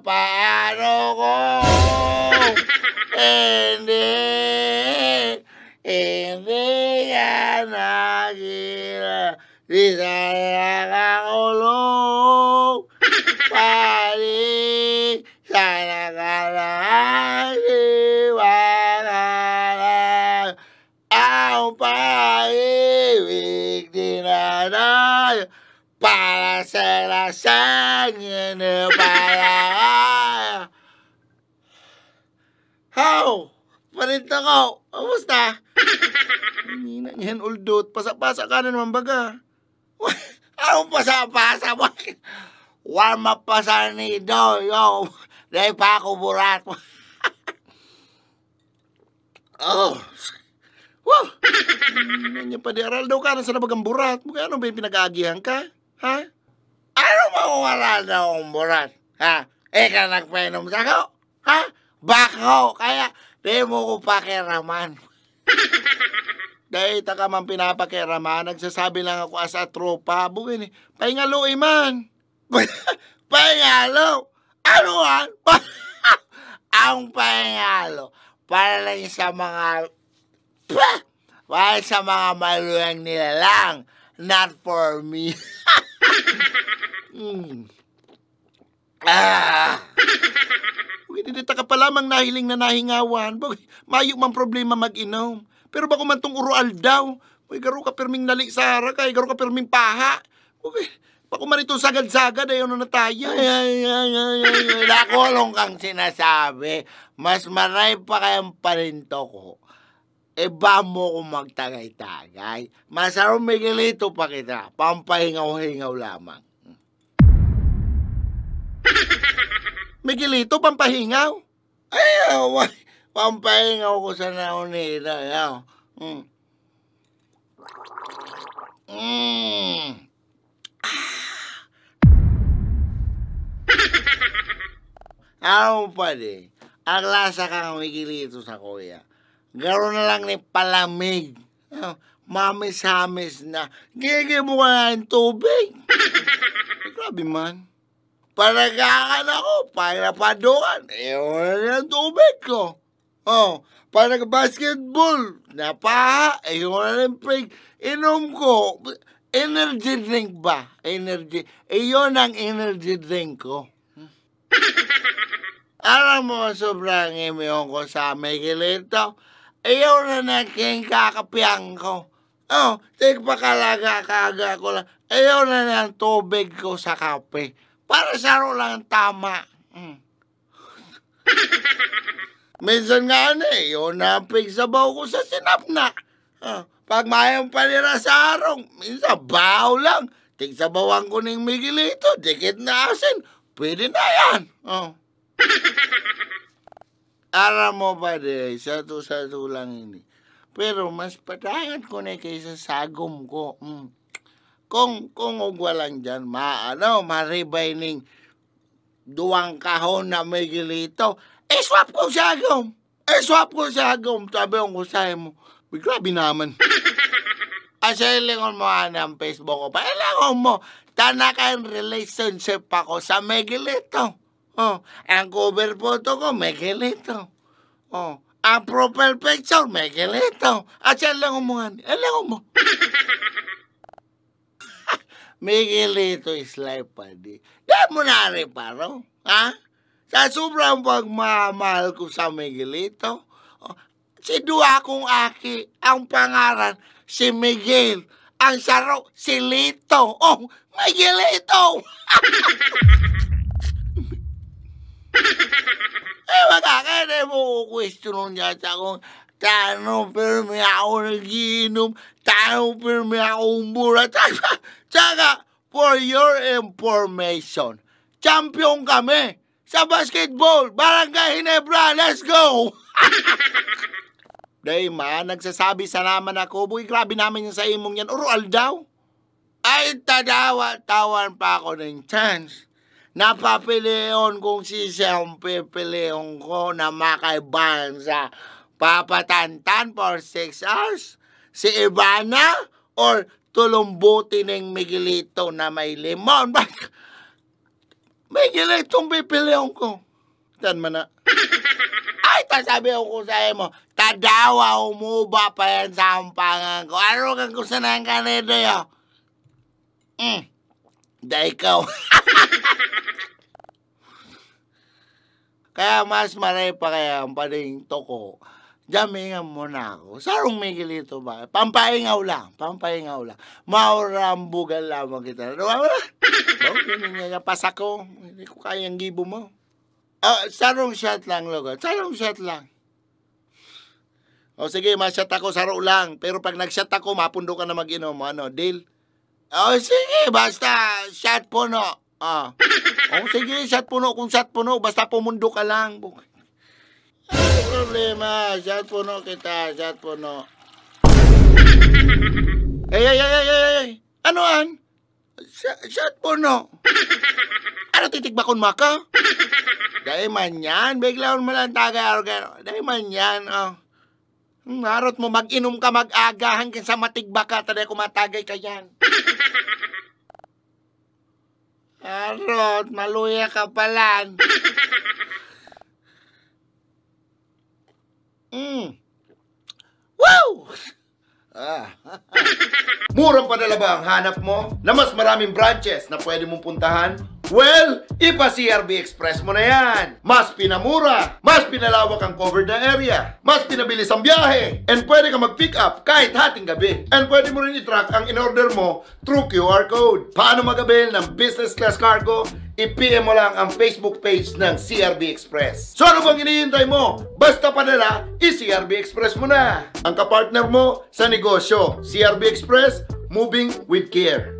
paano ko? Hindi ka nakita. Di sana nakakulong. Pali, sana ka naiwanan. Ang pag-ibig dinanay para sa lasangin na para. How? Parinta ko. Kamusta? Hindi na yan, uldot. Pasa-pasa ka na naman baga. Anong pasa-pasa mo? Warm up pa sa nido, yo. Dahil pa ako burat mo. Oh. Wow! Hindi pa di aral daw ka na sa nabagang burat. Mukha ano ba yung pinag-aagihan ka? Ha? Ano ba kung wala na akong burat? Ha? Ika nagpainom sa ako? Ha? Bako! Kaya di mo ko pakiraman. Dahil taka man pinapakiraman, nagsasabi lang ako as a tropa. Bugin eh, pahingalo man. Pahingalo? Ano yan? Ang pahingalo. Para lang sa mga... para sa mga malulang nila lang. Not for me. Hindi ka pa lamang nahiling na nahingawan. Mayo man problema mag-inom. Pero bako man tong urual daw. Uy, garo ka perming nali sa hara kay garo ka perming paha. Okay. Bako man itong sagad-sagad ayaw na tayo. Nakulong kang sinasabi. Mas maray pa kayang parinto ko. Ba mo kung magtagay-tagay. Masarong Miguelito pa kita. Pampahingaw-hingaw lamang. Miguelito, pampahingaw? Ayaw, pampahingaw ko sa naunira. Ayaw. Ano pa di? Ang lasa kang Miguelito sa kuya. Garo na lang ni palamig. Mamis-hamis na. Gigi mo ka na ng tubig. Grabe man. Panagakan ako, panapadukan. Wala na ng tubig ko. Panag-basketball. Napaha. Wala na ng pig. Inom ko. Energy drink ba? Energy. Iyon ang energy drink ko. Alam mo, sobrang imiyon ko sa Miguelito. Ayaw na naging kakapiyang ko. Tigpakalaga-kaga ko lang. Ayaw na ng tubig ko sa kape. Para saro lang tama. Minsan nga yun na pigsabaw ko sa sinapna. Pag mayang panira sa arong, minsan bahaw lang. Tigsabawan ko ng Miguelito, dikit na asin. Pwede na yan. Aram mo ba de, satu-satu lang ini. Pero mas patayan ko na kaysa sagom ko. Kung walang dyan, maribay ning duwang kahon na Miguelito, swap ko sagom. Sabi ko sa'yo mo. Grabe naman. Ilingon mo ang Facebook ko pa. Ilingon mo, tanakang relationship ako sa Miguelito. Ang cover photo ko, Miguelito. Ang profile picture, Miguelito. Ilingon mo nga. Ilingon mo. Miguelito is life, padi. Dahil mo nariparo, ha? Sa sobrang pagmamahal ko sa Miguelito, si Dua kong aki, ang pangaran, si Miguel. Ang saro, si Lito. Miguelito! Magkakaya mo question niya sa kung tanong pero may ako nag-iinom, tanong pero may akong burat. Tsaka, for your information, champion kami sa basketball, Barangay Ginebra, let's go! Day man, nagsasabi sa naman ako, boy, grabe naman yung sa imong yan, oral daw. Ay, tawan pa ako ng chance. Napapilion kung si siyang pipilion ko na makaibahan sa papatantan for 6 hours. Si Ivana or tulumbuti ng Miguelito na may limon. May itong pipiliyon ko. Tan man na. Ay, sabi ako sa'yo mo, tadawa, umuba pa yan sa ampangan ko. Ano kang kusanan ka nito yun? Da ikaw. Kaya mas maray pa kaya ang pading toko. Jamingan mo na ako. Sarong may gilito ba? Pampahingaw lang. Maurambugan lamang kita. Bakit niya pasak ko? Hindi ko kayang gibo mo. Sarong shot lang, logo. Sarong shot lang. O sige, ma-shot ako, saro lang. Pero pag nag-shot ako, mapundo ka na mag-inom. Ano, deal? O sige, basta shot puno. O sige, shot puno. Kung shot puno, basta pumundo ka lang. Ano problema? Shot puno kita, shot puno. Ay. Anoan? Shot puno. Ano titikbakon maka? Dahil man yan, biglaon mo lang tagay. Dahil man yan, Harot mo, mag-inom ka, mag-aga, hanggang sa matigba ka, taday kumatagay ka yan. Harot, maluya ka palan. Wow! Murang padala ba ang hanap mo na mas maraming branches na pwede mong puntahan? Well, ipa-CRB Express mo na yan. Mas pinamura, mas pinalawak ang covered na area, mas pinabilis ang biyahe, and pwede ka mag-pick up kahit hating gabi. And pwede mo rin i-track ang in-order mo through QR code. Paano mag-avail ng business class cargo? I-PM mo lang ang Facebook page ng CRB Express. So ano bang hinihintay mo? Basta padala, i-CRB Express mo na. Ang kapartner mo sa negosyo, CRB Express, moving with care.